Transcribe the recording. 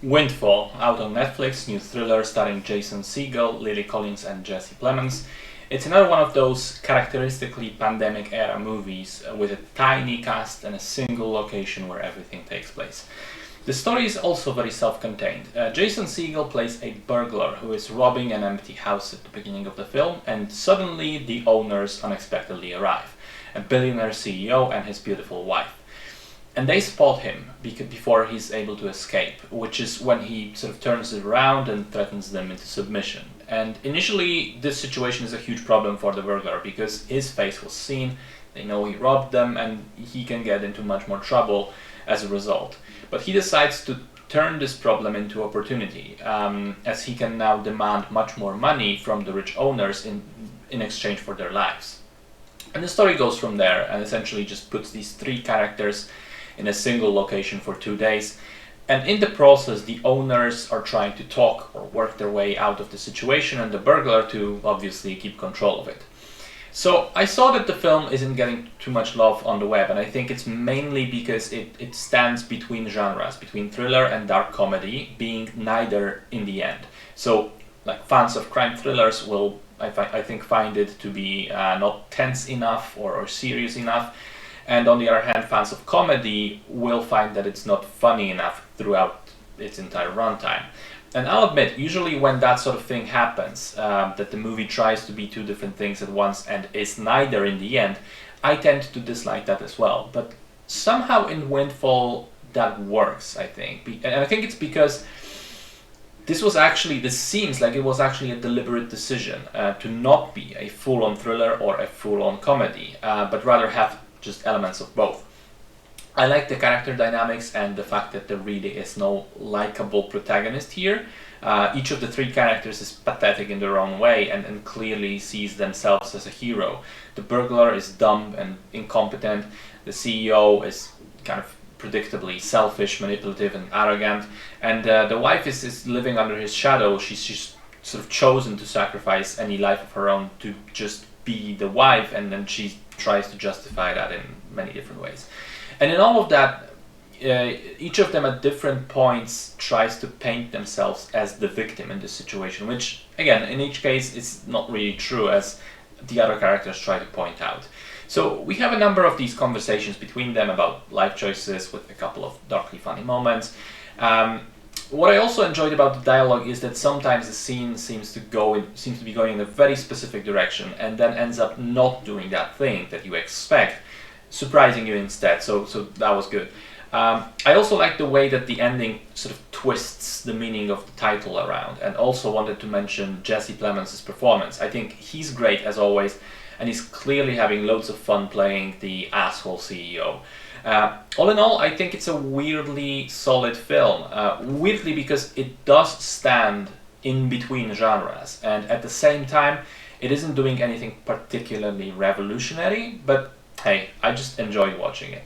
Windfall, out on Netflix, new thriller starring Jason Segel, Lily Collins and Jesse Plemons. It's another one of those characteristically pandemic-era movies with a tiny cast and a single location where everything takes place. The story is also very self-contained. Jason Segel plays a burglar who is robbing an empty house at the beginning of the film, and suddenly the owners unexpectedly arrive, a billionaire CEO and his beautiful wife. And they spot him before he's able to escape, which is when he sort of turns it around and threatens them into submission. And initially, this situation is a huge problem for the burglar because his face was seen, they know he robbed them, and he can get into much more trouble as a result. But he decides to turn this problem into opportunity, as he can now demand much more money from the rich owners in exchange for their lives. And the story goes from there and essentially just puts these three characters in a single location for 2 days. And in the process, the owners are trying to talk or work their way out of the situation, and the burglar to obviously keep control of it. So I saw that the film isn't getting too much love on the web, and I think it's mainly because it stands between genres, between thriller and dark comedy, being neither in the end. So like fans of crime thrillers will, I think, find it to be not tense enough or serious enough. And on the other hand, fans of comedy will find that it's not funny enough throughout its entire runtime. And I'll admit, usually when that sort of thing happens, that the movie tries to be two different things at once and is neither in the end, I tend to dislike that as well. But somehow in Windfall, that works, I think. And I think it's because this seems like it was actually a deliberate decision to not be a full-on thriller or a full-on comedy, but rather have just elements of both. I like the character dynamics and the fact that there really is no likable protagonist here. Each of the three characters is pathetic in their own way and clearly sees themselves as a hero. The burglar is dumb and incompetent. The CEO is kind of predictably selfish, manipulative and arrogant. And the wife is living under his shadow. She's sort of chosen to sacrifice any life of her own to just be the wife, and then she tries to justify that in many different ways. And in all of that, each of them at different points tries to paint themselves as the victim in this situation, which, again, in each case is not really true, as the other characters try to point out. So we have a number of these conversations between them about life choices with a couple of darkly funny moments. What I also enjoyed about the dialogue is that sometimes the scene seems to be going in a very specific direction and then ends up not doing that thing that you expect, surprising you instead. So that was good. I also like the way that the ending sort of twists the meaning of the title around, and also wanted to mention Jesse Plemons' performance. I think he's great as always, and he's clearly having loads of fun playing the asshole CEO. All in all, I think it's a weirdly solid film. Weirdly because it does stand in between genres, and at the same time, it isn't doing anything particularly revolutionary, but hey, I just enjoyed watching it.